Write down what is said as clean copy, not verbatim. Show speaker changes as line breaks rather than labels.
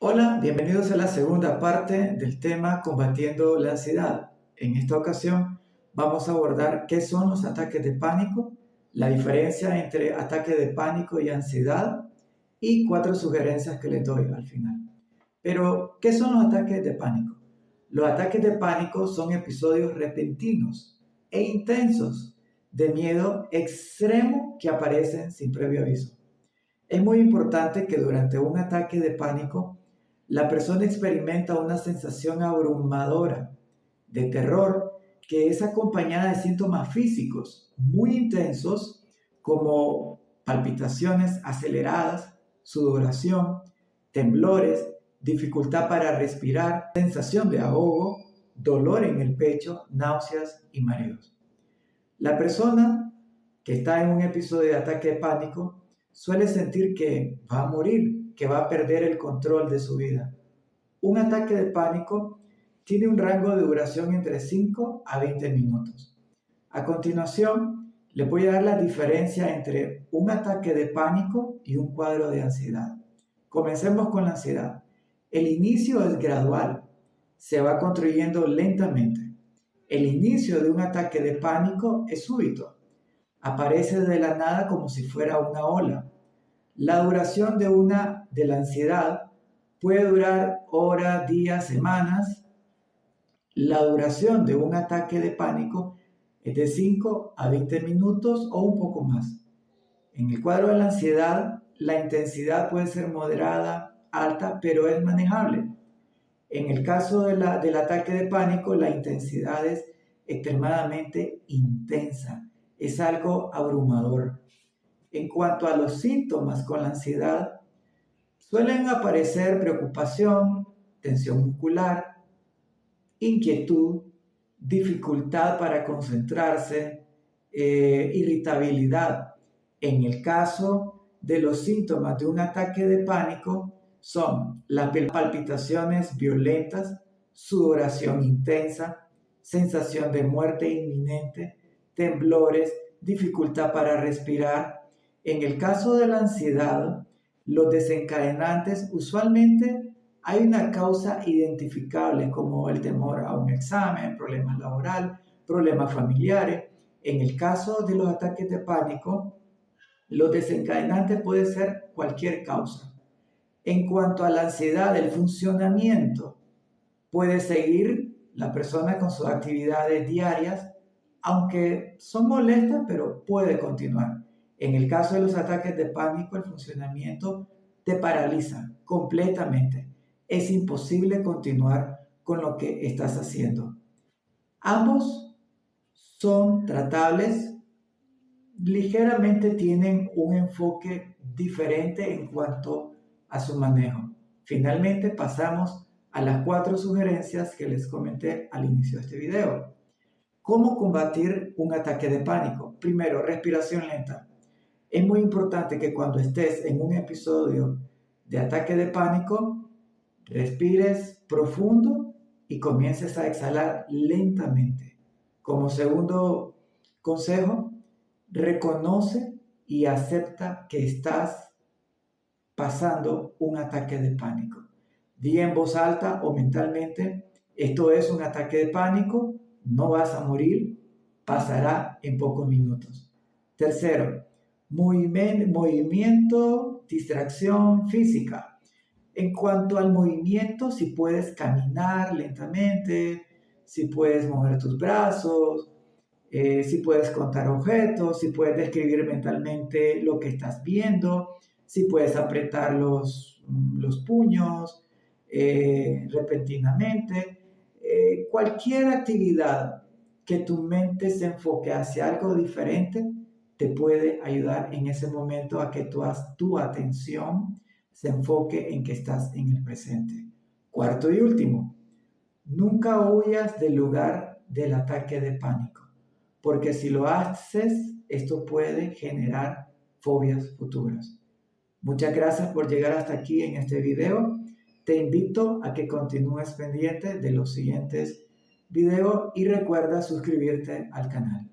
Hola, bienvenidos a la segunda parte del tema combatiendo la ansiedad. En esta ocasión vamos a abordar qué son los ataques de pánico, la diferencia entre ataque de pánico y ansiedad y 4 sugerencias que les doy al final. Pero, ¿qué son los ataques de pánico? Los ataques de pánico son episodios repentinos e intensos de miedo extremo que aparecen sin previo aviso. Es muy importante que durante un ataque de pánico la persona experimenta una sensación abrumadora de terror que es acompañada de síntomas físicos muy intensos como palpitaciones aceleradas, sudoración, temblores, dificultad para respirar, sensación de ahogo, dolor en el pecho, náuseas y mareos. La persona que está en un episodio de ataque de pánico suele sentir que va a morir, que va a perder el control de su vida. Un ataque de pánico tiene un rango de duración entre 5 a 20 minutos. A continuación, le voy a dar la diferencia entre un ataque de pánico y un cuadro de ansiedad. Comencemos con la ansiedad. El inicio es gradual, se va construyendo lentamente. El inicio de un ataque de pánico es súbito. Aparece de la nada como si fuera una ola. La duración de la ansiedad puede durar horas, días, semanas. La duración de un ataque de pánico es de 5 a 20 minutos o un poco más. En el cuadro de la ansiedad, la intensidad puede ser moderada, alta, pero es manejable. En el caso del ataque de pánico, la intensidad es extremadamente intensa. Es algo abrumador. En cuanto a los síntomas con la ansiedad, suelen aparecer preocupación, tensión muscular, inquietud, dificultad para concentrarse, irritabilidad. En el caso de los síntomas de un ataque de pánico, son las palpitaciones violentas, sudoración intensa, sensación de muerte inminente, temblores, dificultad para respirar. En el caso de la ansiedad, los desencadenantes usualmente hay una causa identificable como el temor a un examen, problemas laborales, problemas familiares. En el caso de los ataques de pánico, los desencadenantes pueden ser cualquier causa. En cuanto a la ansiedad, el funcionamiento puede seguir la persona con sus actividades diarias, aunque son molestas, pero puede continuar. En el caso de los ataques de pánico, el funcionamiento te paraliza completamente. Es imposible continuar con lo que estás haciendo. Ambos son tratables, ligeramente tienen un enfoque diferente en cuanto a su manejo. Finalmente pasamos a las 4 sugerencias que les comenté al inicio de este video. ¿Cómo combatir un ataque de pánico? Primero, respiración lenta. Es muy importante que cuando estés en un episodio de ataque de pánico, respires profundo y comiences a exhalar lentamente. Como segundo consejo, reconoce y acepta que estás pasando un ataque de pánico. Di en voz alta o mentalmente, esto es un ataque de pánico, no vas a morir, pasará en pocos minutos. Tercero, movimiento, distracción física. En cuanto al movimiento, si puedes caminar lentamente, si puedes mover tus brazos, si puedes contar objetos, si puedes describir mentalmente lo que estás viendo, si puedes apretar los puños repentinamente. Cualquier actividad que tu mente se enfoque hacia algo diferente te puede ayudar en ese momento a que tu atención se enfoque en que estás en el presente. Cuarto y último, nunca huyas del lugar del ataque de pánico, porque si lo haces, esto puede generar fobias futuras. Muchas gracias por llegar hasta aquí en este video. Te invito a que continúes pendiente de los siguientes videos y recuerda suscribirte al canal.